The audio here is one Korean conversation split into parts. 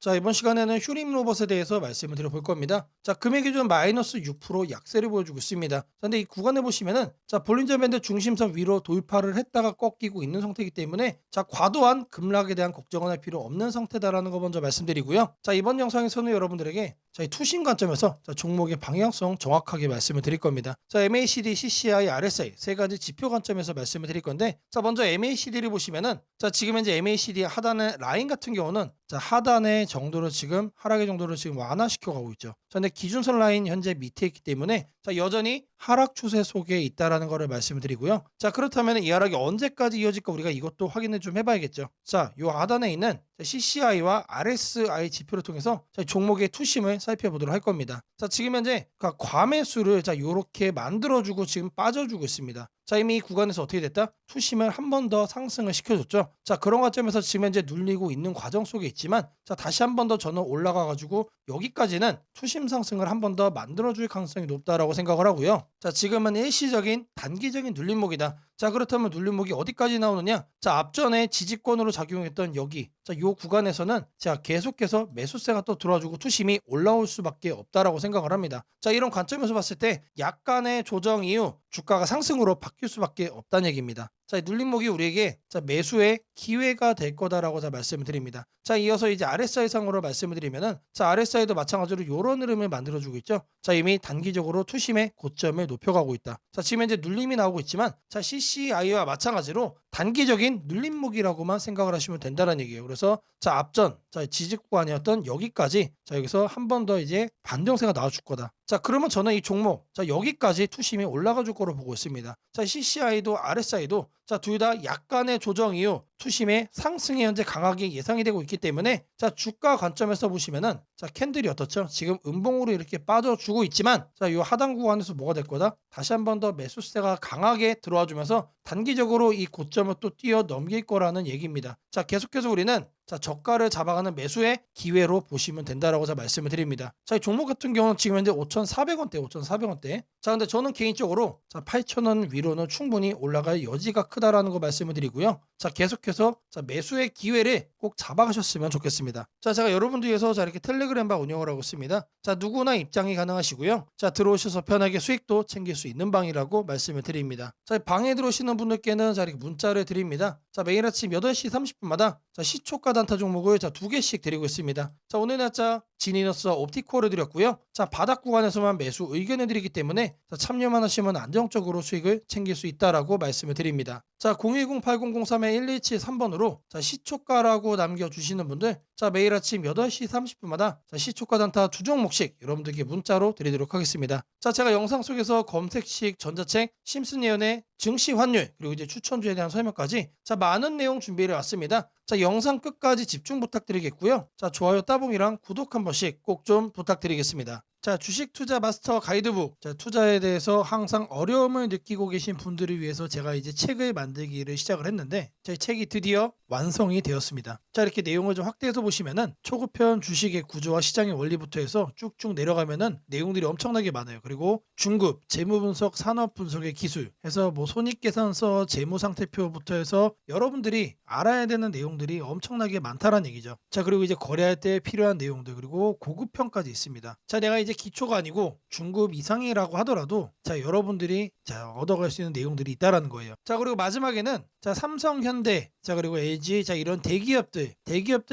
자, 이번 시간에는 휴림 로봇에 대해서 말씀을 드려볼 겁니다. 자, 금액 기준 마이너스 6% 약세를 보여주고 있습니다. 자, 근데 이 구간에 보시면은 자, 볼린저 밴드 중심선 위로 돌파를 했다가 꺾이고 있는 상태이기 때문에 자, 과도한 급락에 대한 걱정은 할 필요 없는 상태다라는 거 먼저 말씀드리고요. 자, 이번 영상에서는 여러분들에게 자, 이 투심 관점에서 자, 종목의 방향성 정확하게 말씀을 드릴 겁니다. 자, MACD, CCI, RSI 세 가지 지표 관점에서 말씀을 드릴 건데 자, 먼저 MACD를 보시면은 자, 지금 현재 MACD 하단의 라인 같은 경우는 자, 하단의 정도로 지금 하락의 정도를 지금 완화시켜 가고 있죠. 자, 근데 기준선 라인 현재 밑에 있기 때문에 자, 여전히 하락 추세 속에 있다라는 거를 말씀을 드리고요. 자, 그렇다면 이 하락이 언제까지 이어질까 우리가 이것도 확인을 좀 해봐야겠죠. 자, 요 하단에 있는 CCI와 RSI 지표를 통해서 종목의 투심을 살펴보도록 할 겁니다. 자, 지금 현재 과매수를 자, 요렇게 만들어주고 지금 빠져주고 있습니다. 자, 이미 이 구간에서 어떻게 됐다? 투심을 한 번 더 상승을 시켜줬죠. 자, 그런 관점에서 지금 현재 눌리고 있는 과정 속에 있지만 자, 다시 한 번 더 저는 올라가 가지고 여기까지는 투심 상승을 한 번 더 만들어줄 가능성이 높다라고 생각을 하고요. 자, 지금은 일시적인 단기적인 눌림목이다. 자, 그렇다면 눌림목이 어디까지 나오느냐? 자, 앞전에 지지권으로 작용했던 여기 자, 요 구간에서는 자, 계속해서 매수세가 또 들어와주고 투심이 올라올 수밖에 없다라고 생각을 합니다. 자, 이런 관점에서 봤을 때 약간의 조정 이후 주가가 상승으로 바뀔 수밖에 없다는 얘기입니다. 자, 이 눌림목이 우리에게 자, 매수의 기회가 될 거다라고 자 말씀을 드립니다. 자, 이어서 이제 RSI 상으로 말씀을 드리면은 자, RSI도 마찬가지로 이런 흐름을 만들어주고 있죠. 자, 이미 단기적으로 투심의 고점을 높여가고 있다. 자, 지금 현재 눌림이 나오고 있지만 자, CCI와 마찬가지로 단기적인 눌림목이라고만 생각을 하시면 된다는 얘기예요. 그래서 자, 앞전 자, 지지 구간이었던 여기까지 자, 여기서 한 번 더 이제 반등세가 나와줄 거다. 자, 그러면 저는 이 종목 자, 여기까지 투심이 올라가 줄 거로 보고 있습니다. 자, CCI도 RSI도 자, 둘 다 약간의 조정 이후 투심의 상승이 현재 강하게 예상이 되고 있기 때문에 자, 주가 관점에서 보시면은 자, 캔들이 어떻죠? 지금 음봉으로 이렇게 빠져주고 있지만 자, 이 하단 구간에서 뭐가 될 거다? 다시 한 번 더 매수세가 강하게 들어와 주면서 단기적으로 이 고점을 또 뛰어넘길 거라는 얘기입니다. 자, 계속해서 우리는 자, 저가를 잡아가는 매수의 기회로 보시면 된다라고 자 말씀을 드립니다. 자, 이 종목 같은 경우는 지금 현재 5,400원대, 5,400원대. 자, 근데 저는 개인적으로 자, 8,000원 위로는 충분히 올라갈 여지가 크다라는 거 말씀을 드리고요. 자, 계속해서 자, 매수의 기회를 꼭 잡아가셨으면 좋겠습니다. 자, 제가 여러분들 위해서 자, 이렇게 텔레그램바 운영을 하고 있습니다. 자, 누구나 입장이 가능하시고요. 자, 들어오셔서 편하게 수익도 챙길 수 있는 방이라고 말씀을 드립니다. 자, 방에 들어오시는 분들께는 자, 이렇게 문자를 드립니다. 자, 매일 아침 8시 30분마다 자, 시초가 단타 종목을 자, 2개씩 드리고 있습니다. 자, 오늘 날짜 지니너스 옵티코어를 드렸고요. 자, 바닥 구간에서만 매수 의견을 드리기 때문에 자, 참여만 하시면 안정적으로 수익을 챙길 수 있다라고 말씀을 드립니다. 자, 010-8003-1173번으로 자, 시초가라고 남겨주시는 분들 자, 매일 아침 8시 30분마다 자, 시초가 단타 2종목씩 여러분들께 문자로 드리도록 하겠습니다. 자, 제가 영상 속에서 검색식 전자책 심슨 예언의 증시 환율 그리고 이제 추천주에 대한 설명까지 자, 많은 내용 준비해 왔습니다. 자, 영상 끝까지 집중 부탁드리겠고요. 자, 좋아요 따봉이랑 구독 한 번씩 꼭 좀 부탁드리겠습니다. 자, 주식 투자 마스터 가이드북. 자, 투자에 대해서 항상 어려움을 느끼고 계신 분들을 위해서 제가 이제 책을 만들기를 시작을 했는데 제 책이 드디어 완성이 되었습니다. 자, 이렇게 내용을 좀 확대해서 보시면은 초급편 주식의 구조와 시장의 원리부터 해서 쭉쭉 내려가면은 내용들이 엄청나게 많아요. 그리고 중급, 재무 분석, 산업 분석의 기술 해서 뭐 손익계산서, 재무 상태표부터 해서 여러분들이 알아야 되는 내용들이 엄청나게 많다라는 얘기죠. 자, 그리고 이제 거래할 때 필요한 내용들 그리고 고급편까지 있습니다. 자, 내가 이제 기초가 아니고 중급 이상이라고 하더라도 자, 여러분들이 자, 얻어갈 수 있는 내용들이 있다라는 거예요. 자, 그리고 마지막에는 자, 삼성, 현대, 자, 그리고 LG, 자, 이런 대기업들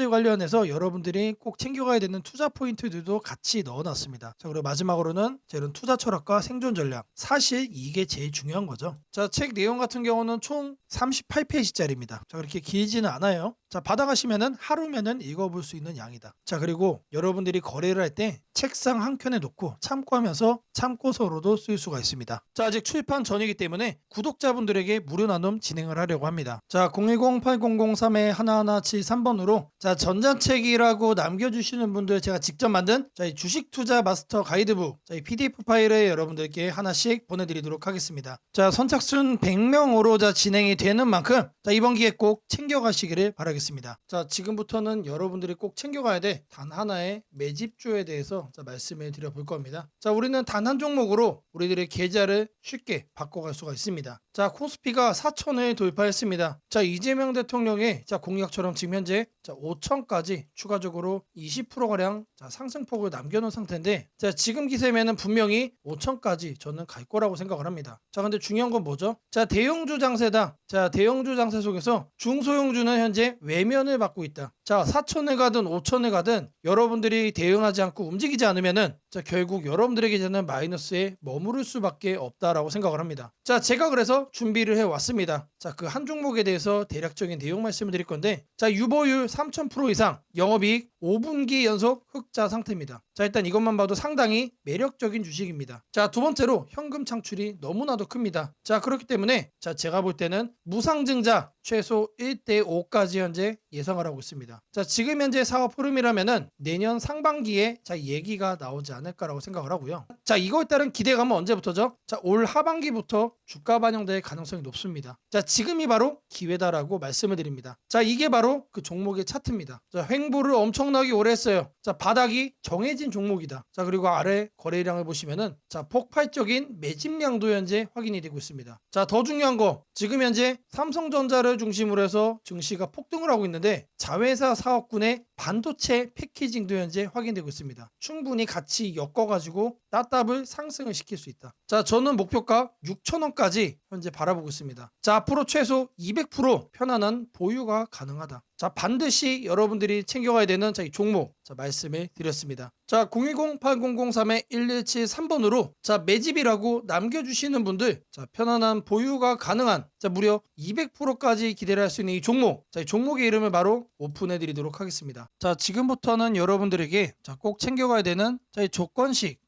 관련해서 여러분들이 꼭 챙겨가야 되는 투자 포인트들도 같이 넣어놨습니다. 자, 그리고 마지막으로는 자, 이런 투자 철학과 생존 전략. 사실 이게 제일 중요한 거죠. 자, 책 내용 같은 경우는 총 38페이지짜리입니다. 자, 그렇게 길지는 않아요. 자, 받아가시면은 하루면은 읽어볼 수 있는 양이다. 자, 그리고 여러분들이 거래를 할 때 책상 한 켠에 놓고 참고하면서 참고서로도 쓸 수가 있습니다. 자, 아직 출판 전이기 때문에 구독자분들에게 무료 나눔 진행을 하려고 합니다. 자, 010-8003-1173번으로 자, 전자책이라고 남겨주시는 분들 제가 직접 만든 자, 이 주식 투자 마스터 가이드북 자, 이 PDF 파일을 여러분들께 하나씩 보내드리도록 하겠습니다. 자, 선착순 100명으로 자, 진행이 되는 만큼 자, 이번 기회 꼭 챙겨가시기를 바라겠습니다. 자, 지금부터는 여러분들이 꼭 챙겨가야 돼 단 하나의 매집주에 대해서 자, 말씀을 드려볼 겁니다. 자, 우리는 단 한 종목으로 우리들의 계좌를 쉽게 바꿔갈 수가 있습니다. 자, 코스피가 4천을 돌파했습니다. 자, 이재명 대통령의 공약처럼 지금 현재 5천까지 추가적으로 20%가량 상승폭을 남겨놓은 상태인데, 자, 지금 기세면은 분명히 5천까지 저는 갈 거라고 생각을 합니다. 자, 근데 중요한 건 뭐죠? 자, 대형주 장세다. 자, 대형주 장세 속에서 중소형주는 현재 외면을 받고 있다. 자, 4천을 가든 5천을 가든 여러분들이 대응하지 않고 움직이지 않으면은 결국 여러분들에게 저는 마이너스에 머무를 수밖에 없다라고 생각을 합니다. 자, 제가 그래서 준비를 해 왔습니다. 자, 그 한 종목에 대해서 대략적인 내용 말씀을 드릴 건데, 자, 유보율 3000% 이상, 영업이익 5분기 연속 흑자 상태입니다. 자, 일단 이것만 봐도 상당히 매력적인 주식입니다. 자, 두 번째로 현금 창출이 너무나도 큽니다. 자, 그렇기 때문에 제가 볼 때는 무상증자 최소 1대5까지 현재 예상을 하고 있습니다. 자, 지금 현재 사업 흐름이라면은 내년 상반기에 얘기가 나오지 않을까라고 생각을 하고요. 자, 이거에 따른 기대감은 언제부터죠? 자, 올 하반기부터 주가 반영될 가능성이 높습니다. 자, 지금이 바로 기회다라고 말씀을 드립니다. 자, 이게 바로 그 종목의 차트입니다. 자, 횡보를 엄청나게 오래 했어요. 자, 바닥이 정해진 종목이다. 자, 그리고 아래 거래량을 보시면은 폭발적인 매집량도 현재 확인이 되고 있습니다. 자, 더 중요한 거, 지금 현재 삼성전자를 중심으로 해서 증시가 폭등을 하고 있는데, 자회사 사업군의 반도체 패키징도 현재 확인되고 있습니다. 충분히 같이 엮어가지고 따답을 상승을 시킬 수 있다. 자, 저는 목표가 6,000원까지 현재 바라보고 있습니다. 자, 앞으로 최소 200% 편안한 보유가 가능하다. 자, 반드시 여러분들이 챙겨가야 되는 이 종목 말씀을 드렸습니다. 자, 010-8003-1173번으로 매집이라고 남겨주시는 분들, 편안한 보유가 가능한 무려 200%까지 기대를 할 수 있는 이 종목, 이 종목의 이름을 바로 오픈해 드리도록 하겠습니다. 자, 지금부터는 여러분들에게 꼭 챙겨가야 되는 이 조건식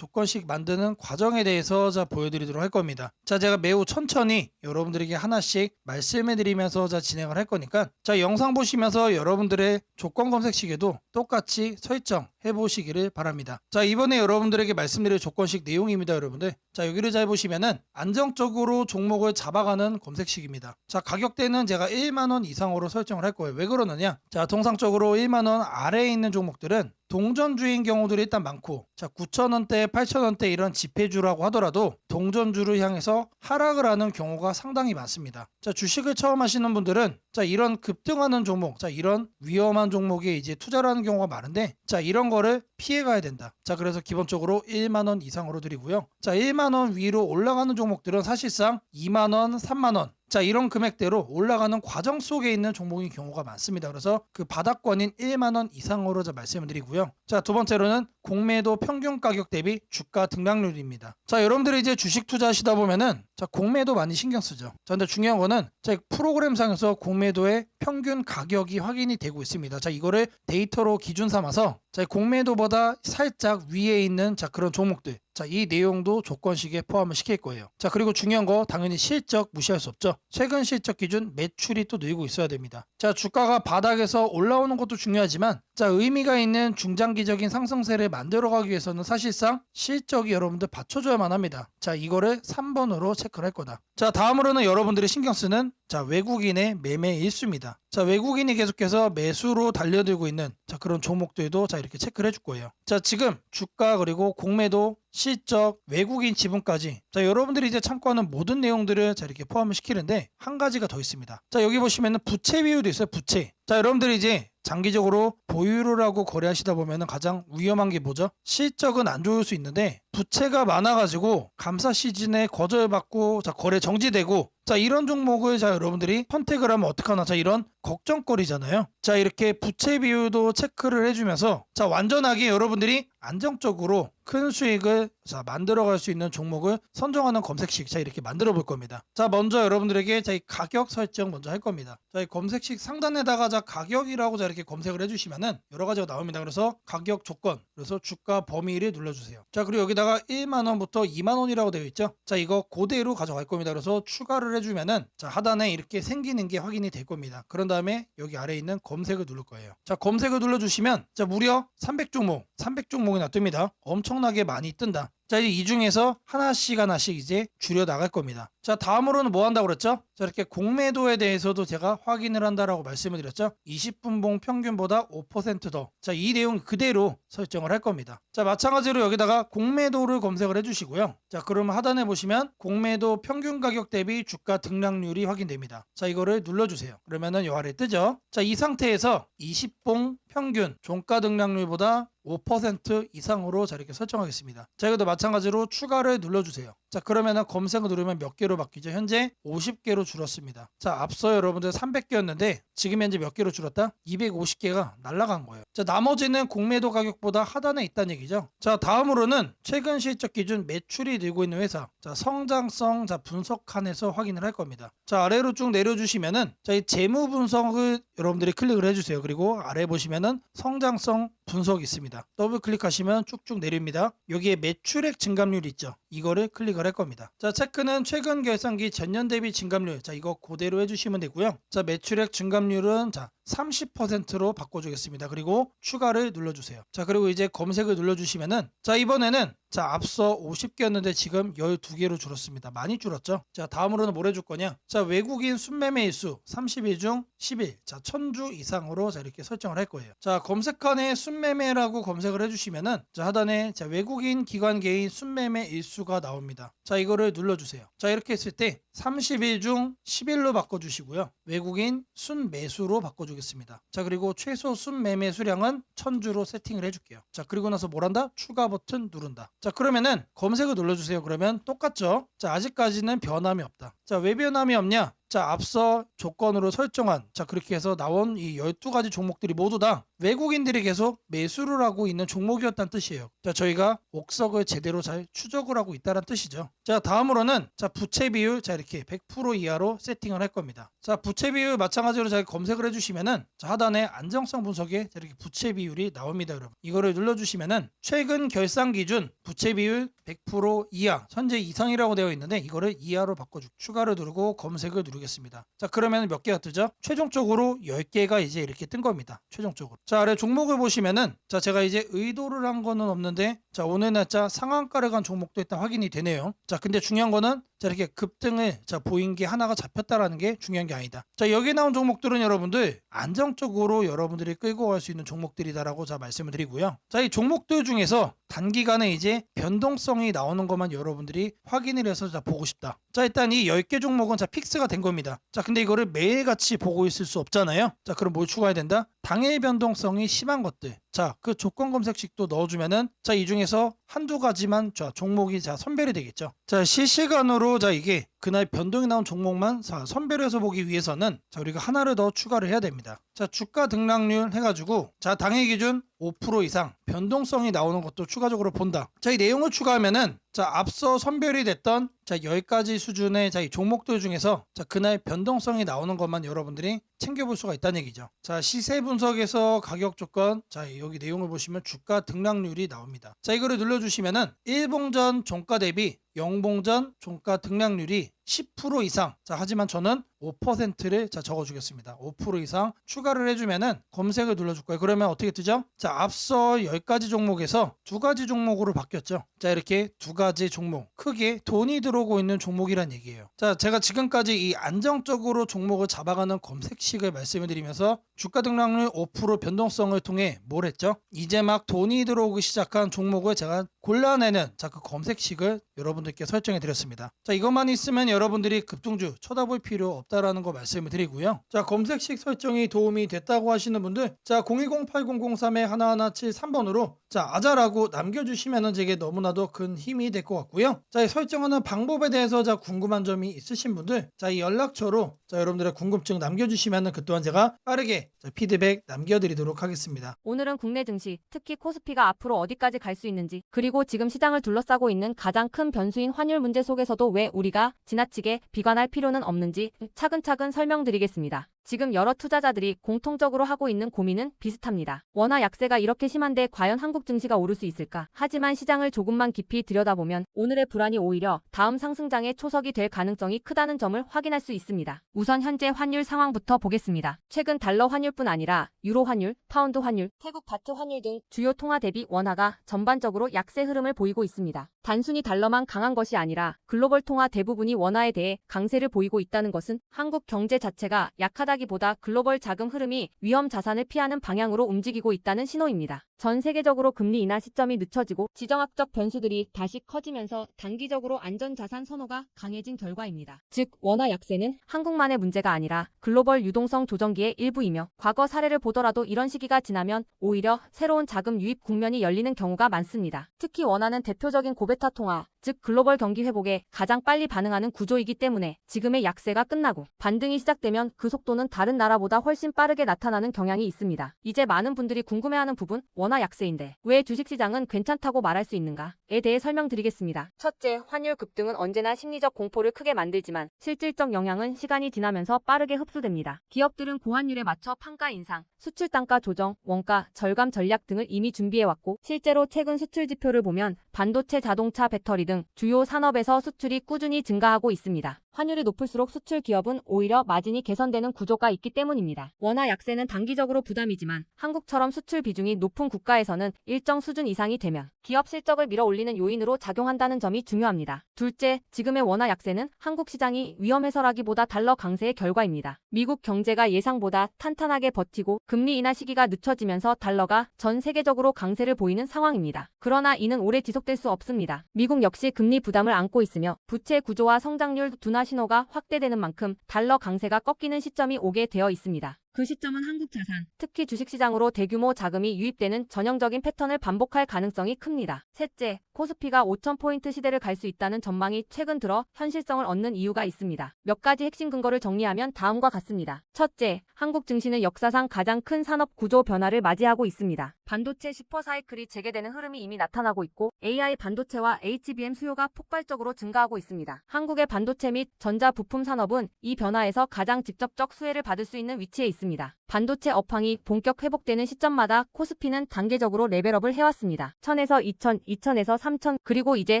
만드는 과정에 대해서 보여드리도록 할 겁니다. 자, 제가 매우 천천히 여러분들에게 하나씩 말씀해 드리면서 진행을 할 거니까 영상 보시면서 여러분들의 조건 검색식에도 똑같이 설정해 보시기를 바랍니다. 자, 이번에 여러분들에게 말씀드릴 조건식 내용입니다, 여러분들. 자, 여기를 잘 보시면은 안정적으로 종목을 잡아가는 검색식입니다. 자, 가격대는 제가 1만원 이상으로 설정을 할 거예요. 왜 그러느냐? 자, 통상적으로 1만원 아래에 있는 종목들은 동전주인 경우들이 일단 많고, 9,000원대, 8,000원대 이런 지폐주라고 하더라도 동전주를 향해서 하락을 하는 경우가 상당히 많습니다. 자, 주식을 처음 하시는 분들은 이런 급등하는 종목, 이런 위험한 종목에 이제 투자를 하는 경우가 많은데, 이런 거를 피해 가야 된다. 자, 그래서 기본적으로 1만원 이상으로 드리고요. 자, 1만원 위로 올라가는 종목들은 사실상 2만원, 3만원, 자, 이런 금액대로 올라가는 과정 속에 있는 종목인 경우가 많습니다. 그래서 그 바닥권인 1만원 이상으로 말씀을 드리고요. 자, 두 번째로는 공매도 평균 가격 대비 주가 등락률입니다. 자, 여러분들이 이제 주식 투자하시다 보면은 공매도 많이 신경 쓰죠. 자, 근데 중요한 거는 프로그램상에서 공매도의 평균 가격이 확인이 되고 있습니다. 자, 이거를 데이터로 기준 삼아서 공매도보다 살짝 위에 있는 그런 종목들, 이 내용도 조건식에 포함을 시킬 거예요. 자, 그리고 중요한 거 당연히 실적 무시할 수 없죠. 최근 실적 기준 매출이 또 늘고 있어야 됩니다. 자, 주가가 바닥에서 올라오는 것도 중요하지만 의미가 있는 중장기적인 상승세를 만들어가기 위해서는 사실상 실적이 여러분들 받쳐줘야만 합니다. 자, 이거를 3번으로 체크를 할 거다. 자, 다음으로는 여러분들이 신경 쓰는 외국인의 매매 일수입니다. 자, 외국인이 계속해서 매수로 달려들고 있는 그런 종목들도 이렇게 체크를 해줄 거예요. 자, 지금 주가 그리고 공매도, 실적, 외국인 지분까지 여러분들이 이제 참고하는 모든 내용들을 이렇게 포함을 시키는데, 한 가지가 더 있습니다. 자, 여기 보시면은 부채 비율도 있어요. 부채. 자, 여러분들이 이제 장기적으로 보유를 하고 거래하시다 보면 가장 위험한 게 뭐죠? 실적은 안 좋을 수 있는데 부채가 많아가지고 감사 시즌에 거절받고 거래 정지되고, 이런 종목을 여러분들이 선택을 하면 어떡하나, 이런 걱정거리잖아요. 자, 이렇게 부채 비율도 체크를 해주면서 완전하게 여러분들이 안정적으로 큰 수익을 만들어갈 수 있는 종목을 선정하는 검색식 이렇게 만들어 볼 겁니다. 자, 먼저 여러분들에게 이 가격 설정 먼저 할 겁니다. 자, 이 검색식 상단에다가 가격이라고 이렇게 검색을 해주시면은 여러 가지가 나옵니다. 그래서 가격 조건, 그래서 주가 범위를 눌러주세요. 자, 그리고 여기다가 1만원부터 2만원이라고 되어 있죠. 자, 이거 그대로 가져갈 겁니다. 그래서 추가를 해주면은 하단에 이렇게 생기는 게 확인이 될 겁니다. 그런 다음에 여기 아래에 있는 검색을 누를 거예요. 자, 검색을 눌러주시면 무려 300종목이 납니다. 엄청나게 많이 뜬다. 자, 이제 이 중에서 하나씩 이제 줄여 나갈 겁니다. 자, 다음으로는 뭐 한다고 그랬죠? 자, 이렇게 공매도에 대해서도 제가 확인을 한다라고 말씀을 드렸죠. 20분봉 평균보다 5% 더. 자, 이 내용 그대로 설정을 할 겁니다. 자, 마찬가지로 여기다가 공매도를 검색을 해주시고요. 자, 그러면 하단에 보시면 공매도 평균 가격 대비 주가 등락률이 확인됩니다. 자, 이거를 눌러주세요. 그러면은 요 아래 뜨죠. 자, 이 상태에서 20봉 평균 종가 등락률보다 5% 이상으로 자 이렇게 설정하겠습니다. 자, 이것도 마찬가지로 추가를 눌러주세요. 자, 그러면은 검색을 누르면 몇 개로 바뀌죠? 현재 50개로 줄었습니다. 자, 앞서 여러분들 300개였는데 지금 현재 몇 개로 줄었다? 250개가 날아간 거예요. 자, 나머지는 공매도 가격보다 하단에 있다는 얘기죠. 자, 다음으로는 최근 실적 기준 매출이 늘고 있는 회사. 자, 성장성 자 분석 칸에서 확인을 할 겁니다. 자, 아래로 쭉 내려주시면은 자, 이 재무 분석을 여러분들이 클릭을 해주세요. 그리고 아래 보시면은 성장성 분석이 있습니다. 더블 클릭하시면 쭉쭉 내립니다. 여기에 매출액 증감률 있죠. 이거를 클릭을 할 겁니다. 자, 체크는 최근 결산기 전년 대비 증감률. 자, 이거 그대로 해주시면 되고요. 자, 매출액 증감률은 자 30%로 바꿔주겠습니다. 그리고 추가를 눌러주세요. 자, 그리고 이제 검색을 눌러주시면은 자, 이번에는 자, 앞서 50개였는데 지금 12개로 줄었습니다. 많이 줄었죠? 자, 다음으로는 뭘 해줄 거냐? 자, 외국인 순매매 일수 30일 중 10일. 자, 1000주 이상으로 자, 이렇게 설정을 할 거예요. 자, 검색칸에 순매매라고 검색을 해주시면은 자, 하단에 자, 외국인 기관 개인 순매매 일수가 나옵니다. 자, 이거를 눌러주세요. 자, 이렇게 했을 때 30일 중 10일로 바꿔주시고요. 외국인 순매수로 바꿔주겠습니다. 자, 그리고 최소 순매매 수량은 1000주로 세팅을 해줄게요. 자, 그리고 나서 뭘 한다? 추가 버튼 누른다. 자, 그러면은 검색을 눌러주세요. 그러면 똑같죠? 자, 아직까지는 변함이 없다. 자, 왜 변함이 없냐? 자, 앞서 조건으로 설정한 자 그렇게 해서 나온 이 12가지 종목들이 모두 다 외국인들이 계속 매수를 하고 있는 종목이었다는 뜻이에요. 자, 저희가 옥석을 제대로 잘 추적을 하고 있다는 뜻이죠. 자, 다음으로는 자 부채 비율 자 이렇게 100% 이하로 세팅을 할 겁니다. 자, 부채 비율 마찬가지로 잘 검색을 해주시면은 자 하단에 안정성 분석에 이렇게 부채 비율이 나옵니다, 여러분. 이거를 눌러주시면은 최근 결산 기준 부채 비율 100% 이하 현재 이상이라고 되어 있는데 이거를 이하로 바꿔주고 추가를 누르고 검색을 누르겠습니다. 자, 그러면 몇 개가 뜨죠? 최종적으로 10개가 이제 이렇게 뜬 겁니다. 최종적으로. 자, 아래 종목을 보시면은 자 제가 이제 의도를 한 거는 없는데 자 오늘 날짜 상한가를 간 종목도 일단 확인이 되네요. 자, 근데 중요한 거는 자 이렇게 급등을 자 보인 게 하나가 잡혔다라는 게 중요한 게 아니다. 자, 여기 나온 종목들은 여러분들 안정적으로 여러분들이 끌고 갈 수 있는 종목들이다라고 자 말씀을 드리고요. 자, 이 종목들 중에서 단기간에 이제 변동성이 나오는 것만 여러분들이 확인을 해서 자 보고 싶다. 자, 일단 이 10개 종목은 자 픽스가 된 겁니다. 자, 근데 이거를 매일같이 보고 있을 수 없잖아요. 자, 그럼 뭘 추가해야 된다? 당일 변동성이 심한 것들. 자, 그 조건 검색식도 넣어주면은 자 이 중에서 한두 가지만 자 종목이 자 선별이 되겠죠. 자, 실시간으로 자 이게 그날 변동이 나온 종목만 자 선별해서 보기 위해서는 자 우리가 하나를 더 추가를 해야 됩니다. 자, 주가 등락률 해가지고 자 당일 기준 5% 이상 변동성이 나오는 것도 추가적으로 본다. 자, 이 내용을 추가하면은 자 앞서 선별이 됐던 자 10가지 수준의 자 이 종목들 중에서 자 그날 변동성이 나오는 것만 여러분들이 챙겨볼 수가 있다는 얘기죠. 자, 시세 분석에서 가격 조건 자 여기 내용을 보시면 주가 등락률이 나옵니다. 자, 이거를 눌러주시면은 1봉전 종가 대비 0봉전 종가 등락률이 10% 이상. 자, 하지만 저는 5%를 자 적어주겠습니다. 5% 이상 추가를 해주면은 검색을 눌러줄 거예요. 그러면 어떻게 뜨죠? 자, 앞서 10가지 종목에서 2가지 종목으로 바뀌었죠. 자, 이렇게 2가지 종목 크게 돈이 들어오고 있는 종목이란 얘기예요. 자, 제가 지금까지 이 안정적으로 종목을 잡아가는 검색식을 말씀을 드리면서 주가 등락률 5% 변동성을 통해 뭘 했죠? 이제 막 돈이 들어오기 시작한 종목을 제가 골라내는 자 그 검색식을 여러분들께 설정해 드렸습니다. 자, 이것만 있으면 여러분들이 급등주 쳐다볼 필요 없다라는 거 말씀을 드리고요. 자, 검색식 설정이 도움이 됐다고 하시는 분들 자 010-8003-1173번으로 자 아자라고 남겨주시면은 제게 너무나도 큰 힘이 될 것 같고요. 자, 이 설정하는 방법에 대해서 자 궁금한 점이 있으신 분들 자 이 연락처로 자 여러분들의 궁금증 남겨주시면은 그 또한 제가 빠르게 자 피드백 남겨드리도록 하겠습니다. 오늘은 국내 증시, 특히 코스피가 앞으로 어디까지 갈 수 있는지, 그리고 지금 시장을 둘러싸고 있는 가장 큰 변수인 환율 문제 속에서도 왜 우리가 지나치게 비관할 필요는 없는지 차근차근 설명드리겠습니다. 지금 여러 투자자들이 공통적으로 하고 있는 고민은 비슷합니다. 원화 약세가 이렇게 심한데 과연 한국 증시가 오를 수 있을까? 하지만 시장을 조금만 깊이 들여다보면 오늘의 불안이 오히려 다음 상승장의 초석이 될 가능성이 크다는 점을 확인할 수 있습니다. 우선 현재 환율 상황부터 보겠습니다. 최근 달러 환율뿐 아니라 유로 환율, 파운드 환율, 태국 바트 환율 등 주요 통화 대비 원화가 전반적으로 약세 흐름을 보이고 있습니다. 단순히 달러만 강한 것이 아니라 글로벌 통화 대부분이 원화에 대해 강세를 보이고 있다는 것은 한국 경제 자체가 약하다기보다 글로벌 자금 흐름이 위험 자산을 피하는 방향으로 움직이고 있다는 신호입니다. 전 세계적으로 금리 인하 시점이 늦춰지고 지정학적 변수들이 다시 커지면서 단기적으로 안전자산 선호가 강해진 결과입니다. 즉 원화 약세는 한국만의 문제가 아니라 글로벌 유동성 조정기의 일부이며 과거 사례를 보더라도 이런 시기가 지나면 오히려 새로운 자금 유입 국면이 열리는 경우가 많습니다. 특히 원화는 대표적인 고베타 통화, 즉 글로벌 경기 회복에 가장 빨리 반응하는 구조이기 때문에 지금의 약세가 끝나고 반등이 시작되면 그 속도는 다른 나라보다 훨씬 빠르게 나타나는 경향이 있습니다. 이제 많은 분들이 궁금해하는 부분, 원화 약세인데 왜 주식시장은 괜찮다고 말할 수 있는가에 대해 설명드리겠습니다. 첫째, 환율 급등은 언제나 심리적 공포를 크게 만들지만 실질적 영향은 시간이 지나면서 빠르게 흡수됩니다. 기업들은 고환율에 맞춰 판가 인상, 수출 단가 조정, 원가 절감 전략 등을 이미 준비해왔고 실제로 최근 수출 지표를 보면 반도체, 자동차, 배터리 등 주요 산업에서 수출이 꾸준히 증가하고 있습니다. 환율이 높을수록 수출 기업은 오히려 마진이 개선되는 구조가 있기 때문입니다. 원화 약세는 단기적으로 부담이지만 한국처럼 수출 비중이 높은 국가에서는 일정 수준 이상이 되면 기업 실적을 밀어올리는 요인으로 작용한다는 점이 중요합니다. 둘째, 지금의 원화 약세는 한국 시장이 위험해서라기보다 달러 강세의 결과입니다. 미국 경제가 예상보다 탄탄하게 버티고 금리 인하 시기가 늦춰지면서 달러가 전 세계적으로 강세를 보이는 상황입니다. 그러나 이는 오래 지속될 수 없습니다. 미국 역시 금리 부담을 안고 있으며 부채 구조와 성장률 둔화 신호가 확대되는 만큼 달러 강세가 꺾이는 시점이 오게 되어 있습니다. 그 시점은 한국 자산, 특히 주식시장으로 대규모 자금이 유입되는 전형적인 패턴을 반복할 가능성이 큽니다. 셋째, 코스피가 5,000포인트 시대를 갈 수 있다는 전망이 최근 들어 현실성을 얻는 이유가 있습니다. 몇 가지 핵심 근거를 정리하면 다음과 같습니다. 첫째, 한국 증시는 역사상 가장 큰 산업 구조 변화를 맞이하고 있습니다. 반도체 슈퍼사이클이 재개되는 흐름이 이미 나타나고 있고 AI 반도체와 HBM 수요가 폭발적으로 증가하고 있습니다. 한국의 반도체 및 전자 부품 산업은 이 변화에서 가장 직접적 수혜를 받을 수 있는 위치에 있습니다. 반도체 업황이 본격 회복되는 시점마다 코스피는 단계적으로 레벨업을 해왔습니다. 1000에서 2000, 2000에서 3000, 그리고 이제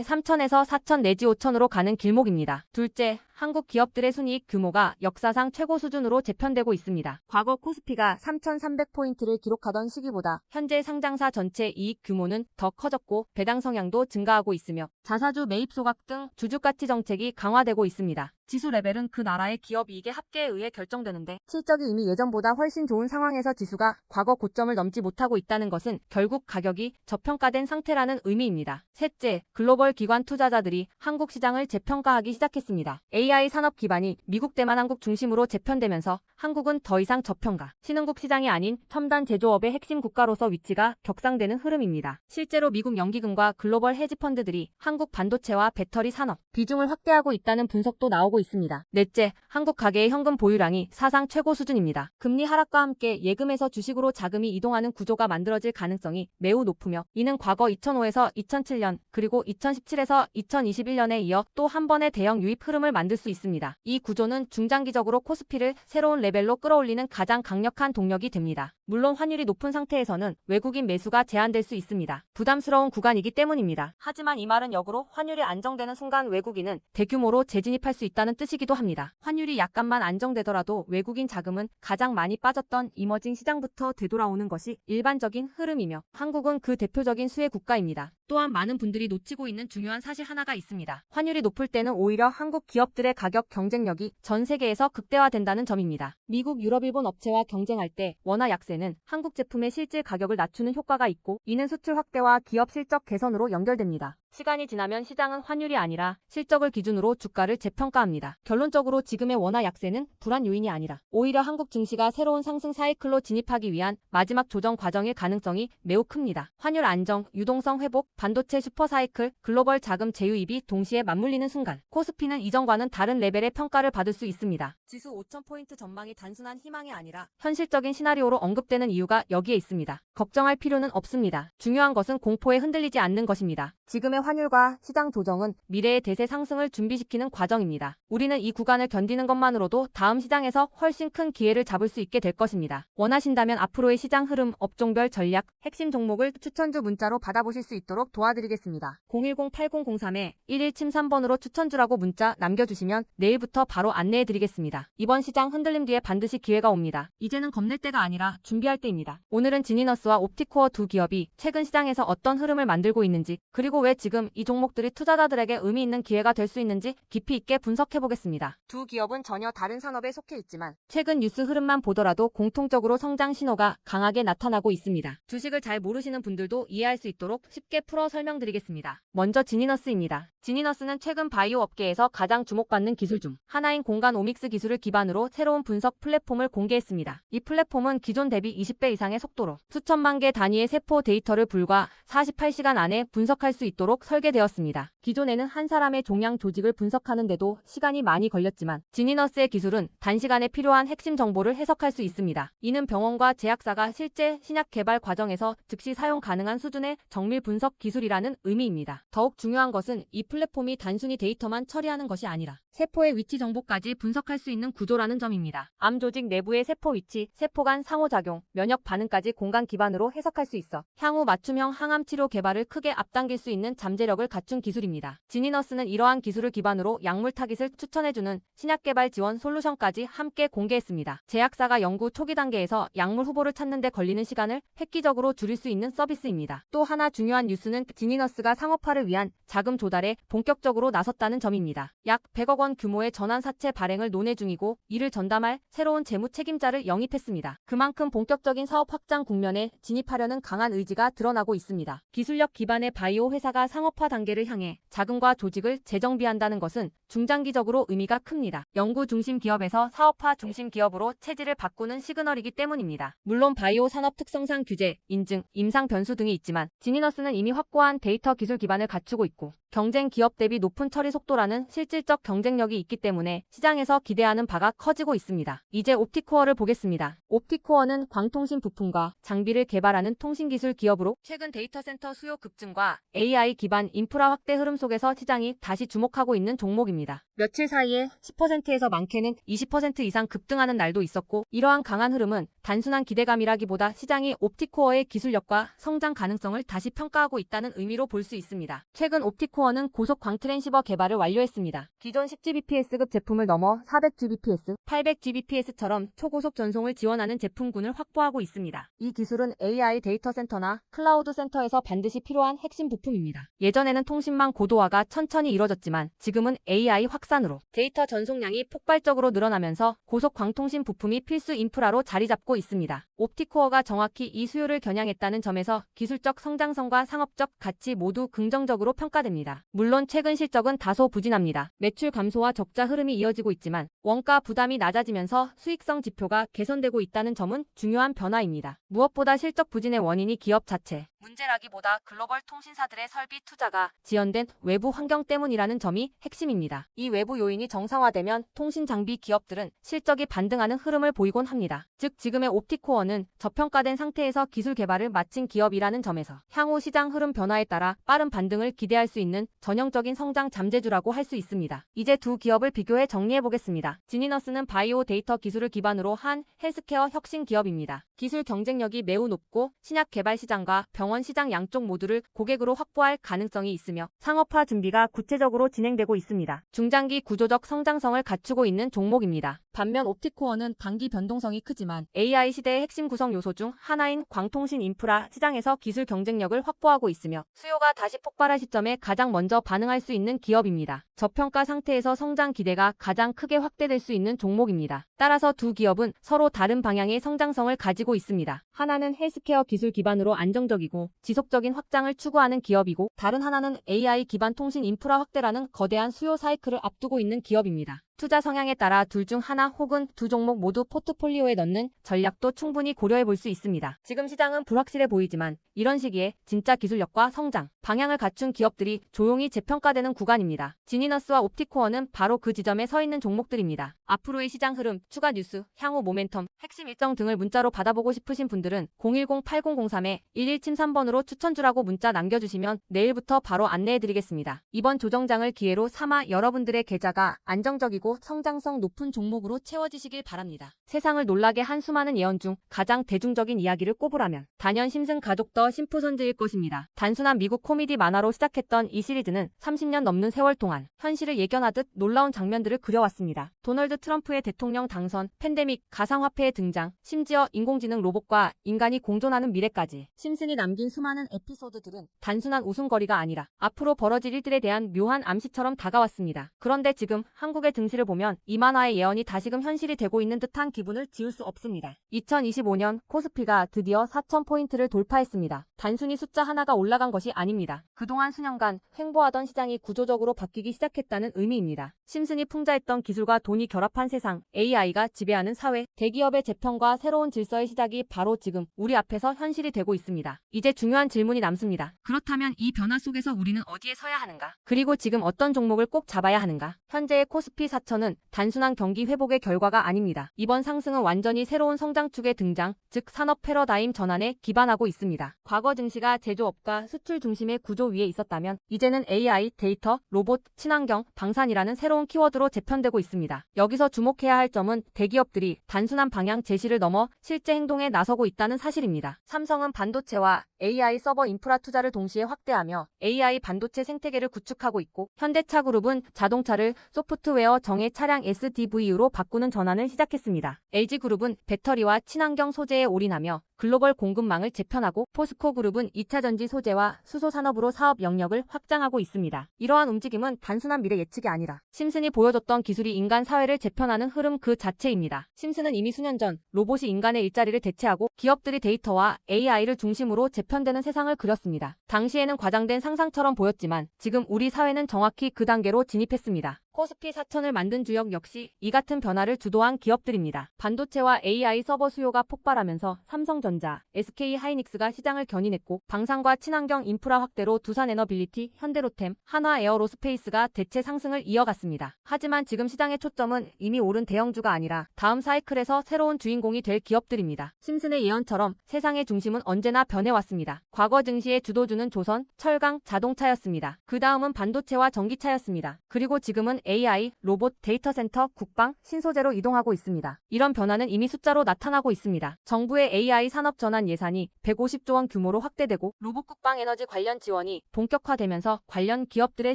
3000에서 4000 내지 5000으로 가는 길목입니다. 둘째, 한국 기업들의 순이익 규모가 역사상 최고 수준으로 재편되고 있습니다. 과거 코스피가 3,300포인트를 기록하던 시기보다 현재 상장사 전체 이익 규모는 더 커졌고 배당 성향도 증가하고 있으며 자사주 매입 소각 등 주주가치 정책이 강화되고 있습니다. 지수 레벨은 그 나라의 기업 이익의 합계에 의해 결정되는데 실적이 이미 예전보다 훨씬 좋은 상황에서 지수가 과거 고점을 넘지 못하고 있다는 것은 결국 가격이 저평가된 상태라는 의미입니다. 셋째, 글로벌 기관 투자자들이 한국 시장을 재평가하기 시작했습니다. AI 산업 기반이 미국 대만한국 중심으로 재편되면서 한국은 더 이상 저평가, 신흥국 시장이 아닌 첨단 제조업의 핵심 국가로서 위치가 격상되는 흐름입니다. 실제로 미국 연기금과 글로벌 헤지펀드들이 한국 반도체와 배터리 산업 비중을 확대하고 있다는 분석도 나오고 있습니다. 넷째, 한국 가계의 현금 보유량이 사상 최고 수준입니다. 금리 하락과 함께 예금에서 주식으로 자금이 이동하는 구조가 만들어질 가능성이 매우 높으며 이는 과거 2005에서 2007년 그리고 2017에서 2021년에 이어 또 한 번의 대형 유입 흐름을 만들 수 있습니다. 이 구조는 중장기적으로 코스피를 새로운 레벨로 끌어올리는 가장 강력한 동력이 됩니다. 물론 환율이 높은 상태에서는 외국인 매수가 제한될 수 있습니다. 부담스러운 구간이기 때문입니다. 하지만 이 말은 역으로 환율이 안정되는 순간 외국인은 대규모로 재진입할 수 있다는 뜻이기도 합니다. 환율이 약간만 안정되더라도 외국인 자금은 가장 많이 빠졌던 이머징 시장부터 되돌아오는 것이 일반적인 흐름이며 한국은 그 대표적인 수혜 국가입니다. 또한 많은 분들이 놓치고 있는 중요한 사실 하나가 있습니다. 환율이 높을 때는 오히려 한국 기업들의 가격 경쟁력이 전 세계에서 극대화된다는 점입니다. 미국, 유럽, 일본 업체와 경쟁할 때 원화 약세는 한국 제품의 실질 가격을 낮추는 효과가 있고 이는 수출 확대와 기업 실적 개선으로 연결됩니다. 시간이 지나면 시장은 환율이 아니라 실적을 기준으로 주가를 재평가합니다. 결론적으로 지금의 원화 약세는 불안 요인이 아니라 오히려 한국 증시가 새로운 상승 사이클로 진입하기 위한 마지막 조정 과정일 가능성이 매우 큽니다. 환율 안정, 유동성 회복, 반도체 슈퍼사이클, 글로벌 자금 재유입이 동시에 맞물리는 순간 코스피는 이전과는 다른 레벨의 평가를 받을 수 있습니다. 지수 5,000포인트 전망이 단순한 희망이 아니라 현실적인 시나리오로 언급되는 이유가 여기에 있습니다. 걱정할 필요는 없습니다. 중요한 것은 공포에 흔들리지 않는 것입니다. 지금의 환율과 시장 조정은 미래의 대세 상승을 준비시키는 과정입니다. 우리는 이 구간을 견디는 것만으로도 다음 시장에서 훨씬 큰 기회를 잡을 수 있게 될 것입니다. 원하신다면 앞으로의 시장 흐름, 업종별 전략, 핵심 종목을 추천주 문자로 받아보실 수 있도록 도와드리겠습니다. 010-8003-1173번으로 추천주라고 문자 남겨주시면 내일부터 바로 안내해드리겠습니다. 이번 시장 흔들림 뒤에 반드시 기회가 옵니다. 이제는 겁낼 때가 아니라 준비할 때입니다. 오늘은 지니너스와 옵티코어 두 기업이 최근 시장에서 어떤 흐름을 만들고 있는지, 그리고 왜 지금 이 종목들이 투자자들에게 의미 있는 기회가 될 수 있는지 깊이 있게 분석해보겠습니다. 두 기업은 전혀 다른 산업에 속해 있지만 최근 뉴스 흐름만 보더라도 공통적으로 성장 신호가 강하게 나타나고 있습니다. 주식을 잘 모르시는 분들도 이해할 수 있도록 쉽게 풀어 설명드리겠습니다. 먼저 지니너스입니다. 지니너스는 최근 바이오 업계에서 가장 주목받는 기술 중 하나인 공간 오믹스 기술을 기반으로 새로운 분석 플랫폼을 공개했습니다. 이 플랫폼은 기존 대비 20배 이상의 속도로 수천만 개 단위의 세포 데이터를 불과 48시간 안에 분석할 수 있도록 설계되었습니다. 기존에는 한 사람의 종양 조직을 분석하는데도 시간이 많이 걸렸지만 지니너스의 기술은 단시간에 필요한 핵심 정보를 해석할 수 있습니다. 이는 병원과 제약사가 실제 신약 개발 과정에서 즉시 사용 가능한 수준의 정밀 분석 기술이라는 의미입니다. 더욱 중요한 것은 이 플랫폼이 단순히 데이터만 처리하는 것이 아니라 세포의 위치 정보까지 분석할 수 있는 구조라는 점입니다. 암 조직 내부의 세포 위치, 세포 간 상호작용, 면역 반응까지 공간 기반으로 해석할 수 있어 향후 맞춤형 항암 치료 개발을 크게 앞당길 수 있는 잠재력을 갖춘 기술입니다. 지니너스는 이러한 기술을 기반으로 약물 타깃을 추천해주는 신약 개발 지원 솔루션까지 함께 공개했습니다. 제약사가 연구 초기 단계에서 약물 후보를 찾는 데 걸리는 시간을 획기적으로 줄일 수 있는 서비스입니다. 또 하나 중요한 뉴스는 지니너스가 상업화를 위한 자금 조달에 본격적으로 나섰다는 점입니다. 약 100억 원 규모의 전환사채 발행을 논의 중이고 이를 전담할 새로운 재무 책임자를 영입했습니다. 그만큼 본격적인 사업 확장 국면에 진입하려는 강한 의지가 드러나고 있습니다. 기술력 기반의 바이오 회사가 상업화 단계를 향해 자금과 조직을 재정비한다는 것은 중장기적으로 의미가 큽니다. 연구 중심 기업에서 사업화 중심 기업으로 체질을 바꾸는 시그널이기 때문입니다. 물론 바이오 산업 특성상 규제, 인증, 임상 변수 등이 있지만 지니너스는 이미 확고한 데이터 기술 기반을 갖추고 있고 경쟁 기업 대비 높은 처리 속도라는 실질적 경쟁력이 있기 때문에 시장에서 기대하는 바가 커지고 있습니다. 이제 옵티코어를 보겠습니다. 옵티코어는 광통신 부품과 장비를 개발하는 통신기술 기업으로 최근 데이터 센터 수요 급증과 AI 기반 인프라 확대 흐름 속에서 시장이 다시 주목하고 있는 종목입니다. 며칠 사이에 10%에서 많게는 20% 이상 급등하는 날도 있었고 이러한 강한 흐름은 단순한 기대감이라기보다 시장이 옵티코어의 기술력과 성장 가능성을 다시 평가하고 있다는 의미로 볼 수 있습니다. 최근 옵티코어는 고속 광트랜시버 개발을 완료했습니다. 기존 10Gbps급 제품을 넘어 400Gbps, 800Gbps처럼 초고속 전송을 지원하는 제품군을 확보하고 있습니다. 이 기술은 AI 데이터 센터나 클라우드 센터에서 반드시 필요한 핵심 부품입니다. 예전에는 통신망 고도화가 천천히 이뤄졌지만 지금은 AI 확산으로 데이터 전송량이 폭발적으로 늘어나면서 고속 광통신 부품이 필수 인프라로 자리 잡고 있습니다. 옵티코어가 정확히 이 수요를 겨냥했다는 점에서 기술적 성장성과 상업적 가치 모두 긍정적으로 평가됩니다. 물론 최근 실적은 다소 부진합니다. 매출 감소와 적자 흐름이 이어지고 있지만 원가 부담이 낮아지면서 수익성 지표가 개선되고 있다는 점은 중요한 변화입니다. 무엇보다 실적 부진의 원인이 기업 자체 문제라기보다 글로벌 통신사들의 설비 투자가 지연된 외부 환경 때문이라는 점이 핵심입니다. 이 외부 요인이 정상화되면 통신 장비 기업들은 실적이 반등하는 흐름을 보이곤 합니다. 즉 지금의 옵티코어는 저평가된 상태에서 기술 개발을 마친 기업이라는 점에서 향후 시장 흐름 변화에 따라 빠른 반등을 기대할 수 있는 전형적인 성장 잠재주라고 할 수 있습니다. 이제 두 기업을 비교해 정리해보겠습니다. 지니너스는 바이오 데이터 기술을 기반으로 한 헬스케어 혁신 기업입니다. 기술 경쟁력이 매우 높고 신약 개발 시장과 병원 시장 양쪽 모두를 고객으로 확보할 가능성이 있으며 상업화 준비가 구체적으로 진행되고 있습니다. 중장기 구조적 성장성을 갖추고 있는 종목입니다. 반면 옵티코어는 단기 변동성이 크지만 AI 시대의 핵심 구성 요소 중 하나인 광통신 인프라 시장에서 기술 경쟁력을 확보하고 있으며 수요가 다시 폭발할 시점에 가장 먼저 반응할 수 있는 기업입니다. 저평가 상태에서 성장 기대가 가장 크게 확대될 수 있는 종목입니다. 따라서 두 기업은 서로 다른 방향의 성장성을 가지고 있습니다. 하나는 헬스케어 기술 기반으로 안정적이고 지속적인 확장을 추구하는 기업이고 다른 하나는 AI 기반 통신 인프라 확대라는 거대한 수요 사이클을 앞두고 있는 기업입니다. 투자 성향에 따라 둘 중 하나 혹은 두 종목 모두 포트폴리오에 넣는 전략도 충분히 고려해 볼 수 있습니다. 지금 시장은 불확실해 보이지만 이런 시기에 진짜 기술력과 성장, 방향을 갖춘 기업들이 조용히 재평가되는 구간입니다. 지니너스와 옵티코어는 바로 그 지점에 서 있는 종목들입니다. 앞으로의 시장 흐름, 추가 뉴스, 향후 모멘텀, 핵심 일정 등을 문자로 받아보고 싶으신 분들은 010-8003-1173번으로 추천주라고 문자 남겨주시면 내일부터 바로 안내해드리겠습니다. 이번 조정장을 기회로 삼아 여러분들의 계좌가 안정적이고 성장성 높은 종목으로 채워지시길 바랍니다. 세상을 놀라게 한 수많은 예언 중 가장 대중적인 이야기를 꼽으라면 단연 심슨 가족 더 심프선즈일 것입니다. 단순한 미국 코미디 만화로 시작했던 이 시리즈는 30년 넘는 세월 동안 현실을 예견하듯 놀라운 장면들을 그려왔습니다. 도널드 트럼프의 대통령 당선, 팬데믹, 가상화폐의 등장, 심지어 인공지능 로봇과 인간이 공존하는 미래까지 심슨이 남긴 수많은 에피소드들은 단순한 웃음거리가 아니라 앞으로 벌어질 일들에 대한 묘한 암시처럼 다가왔습니다. 그런데 지금 한국의 증시를 보면 이 만화의 예언이 다시금 현실이 되고 있는 듯한 기분을 지울 수 없습니다. 2025년 코스피가 드디어 4,000포인트를 돌파했습니다. 단순히 숫자 하나가 올라간 것이 아닙니다. 그동안 수년간 횡보하던 시장이 구조적으로 바뀌기 시작했다는 의미입니다. 심슨이 풍자했던 기술과 돈이 결합한 세상, AI가 지배하는 사회, 대기업의 재편과 새로운 질서의 시작이 바로 지금 우리 앞에서 현실이 되고 있습니다. 이제 중요한 질문이 남습니다. 그렇다면 이 변화 속에서 우리는 어디에 서야 하는가? 그리고 지금 어떤 종목을 꼭 잡아야 하는가? 현재의 코스피 4천은 단순한 경기 회복의 결과가 아닙니다. 이번 상승은 완전히 새로운 성장축의 등장, 즉 산업 패러다임 전환에 기반하고 있습니다. 과거 증시가 제조업과 수출 중심의 구조 위에 있었다면 이제는 AI, 데이터, 로봇, 친환경, 방산이라는 새로운 키워드로 재편되고 있습니다. 여기서 주목해야 할 점은 대기업들이 단순한 방향 제시를 넘어 실제 행동에 나서고 있다는 사실입니다. 삼성은 반도체와 AI 서버 인프라 투자를 동시에 확대하며 AI 반도체 생태계를 구축하고 있고, 현대차그룹은 자동차를 소프트웨어 정예 차량 SDV로 바꾸는 전환을 시작했습니다. LG그룹은 배터리와 친환경 소재에 올인하며 글로벌 공급망을 재편하고, 포스코그룹은 2차전지 소재와 수소 산업으로 사업 영역을 확장하고 있습니다. 이러한 움직임은 단순한 미래 예측이 아니라 심슨이 보여줬던 기술이 인간 사회를 재편하는 흐름 그 자체입니다. 심슨은 이미 수년 전 로봇이 인간의 일자리를 대체하고 기업들이 데이터와 AI를 중심으로 재편되는 세상을 그렸습니다. 당시에는 과장된 상상처럼 보였지만 지금 우리 사회는 정확히 그 단계로 진입했습니다. 코스피 4천을 만든 주역 역시 이 같은 변화를 주도한 기업들입니다. 반도체와 AI 서버 수요가 폭발하면서 삼성전자, SK하이닉스가 시장을 견인했고, 방산과 친환경 인프라 확대로 두산에너빌리티, 현대로템, 한화에어로스페이스가 대체 상승을 이어갔습니다. 하지만 지금 시장의 초점은 이미 오른 대형주가 아니라 다음 사이클에서 새로운 주인공이 될 기업들입니다. 심슨의 예언처럼 세상의 중심은 언제나 변해왔습니다. 과거 증시의 주도주는 조선, 철강, 자동차였습니다. 그 다음은 반도체와 전기차였습니다. 그리고 지금은 AI, 로봇, 데이터 센터, 국방, 신소재로 이동하고 있습니다. 이런 변화는 이미 숫자로 나타나고 있습니다. 정부의 AI 산업 전환 예산이 150조 원 규모로 확대되고, 로봇 국방 에너지 관련 지원이 본격화되면서 관련 기업들의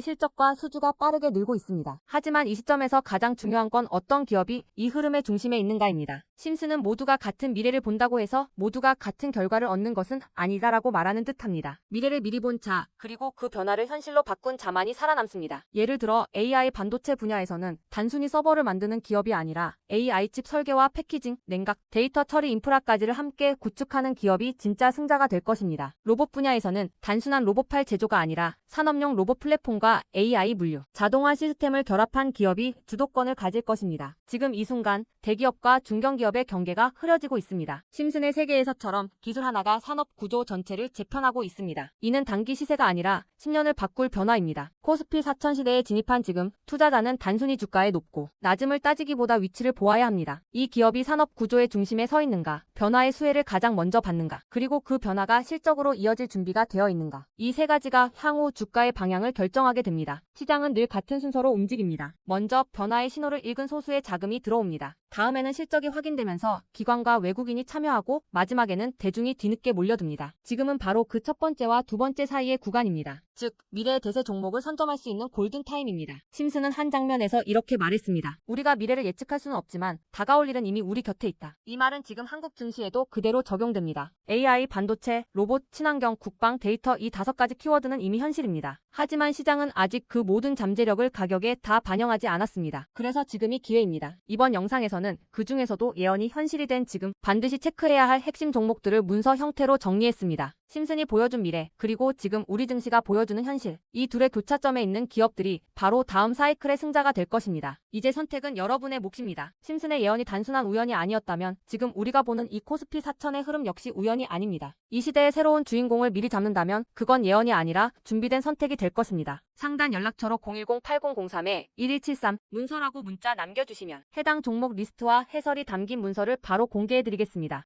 실적과 수주가 빠르게 늘고 있습니다. 하지만 이 시점에서 가장 중요한 건 어떤 기업이 이 흐름의 중심에 있는가입니다. 심슨은 모두가 같은 미래를 본다고 해서 모두가 같은 결과를 얻는 것은 아니다라고 말하는 듯합니다. 미래를 미리 본 자, 그리고 그 변화를 현실로 바꾼 자만이 살아남습니다. 예를 들어 AI 반도체 분야에서는 단순히 서버를 만드는 기업이 아니라 AI 칩 설계와 패키징, 냉각, 데이터 처리 인프라까지를 함께 구축하는 기업이 진짜 승자가 될 것입니다. 로봇 분야에서는 단순한 로봇팔 제조가 아니라 산업용 로봇 플랫폼과 AI 물류, 자동화 시스템을 결합한 기업이 주도권을 가질 것입니다. 지금 이 순간 대기업과 중견기업의 경계가 흐려지고 있습니다. 심슨의 세계에서처럼 기술 하나가 산업 구조 전체를 재편하고 있습니다. 이는 단기 시세가 아니라 10년을 바꿀 변화입니다. 코스피 4천 시대에 진입한 지금 투자자는 단순히 주가의 높고 낮음을 따지기보다 위치를 보아야 합니다. 이 기업이 산업 구조의 중심에 서 있는가, 변화의 수혜를 가장 먼저 받는가, 그리고 그 변화가 실적으로 이어질 준비가 되어 있는가. 이 세 가지가 향후 주가의 방향을 결정하게 됩니다. 시장은 늘 같은 순서로 움직입니다. 먼저 변화의 신호를 읽은 소수의 자금이 들어옵니다. 다음에는 실적이 확인되면서 기관과 외국인이 참여하고, 마지막에는 대중이 뒤늦게 몰려듭니다. 지금은 바로 그 첫 번째와 두 번째 사이의 구간입니다. 즉, 미래의 대세 종목을 선점할 수 있는 골든타임입니다. 심슨은 한 장면에서 이렇게 말했습니다. 우리가 미래를 예측할 수는 없지만 다가올 일은 이미 우리 곁에 있다. 이 말은 지금 한국 증시에도 그대로 적용됩니다. AI, 반도체, 로봇, 친환경, 국방, 데이터 이 5가지 키워드는 이미 현실입니다. 하지만 시장은 아직 그 모든 잠재력을 가격에 다 반영하지 않았습니다. 그래서 지금이 기회입니다. 이번 영상에서는 그 중에서도 예언이 현실이 된 지금 반드시 체크해야 할 핵심 종목들을 문서 형태로 정리했습니다. 심슨이 보여준 미래, 그리고 지금 우리 증시가 보여주는 현실. 이 둘의 교차점에 있는 기업들이 바로 다음 사이클의 승자가 될 것입니다. 이제 선택은 여러분의 몫입니다. 심슨의 예언이 단순한 우연이 아니었다면 지금 우리가 보는 이 코스피 4천의 흐름 역시 우연이 아닙니다. 이 시대의 새로운 주인공을 미리 잡는다면 그건 예언이 아니라 준비된 선택이 될 것입니다. 상단 연락처로 010-8003-1173 문서라고 문자 남겨주시면 해당 종목 리스트와 해설이 담긴 문서를 바로 공개해드리겠습니다.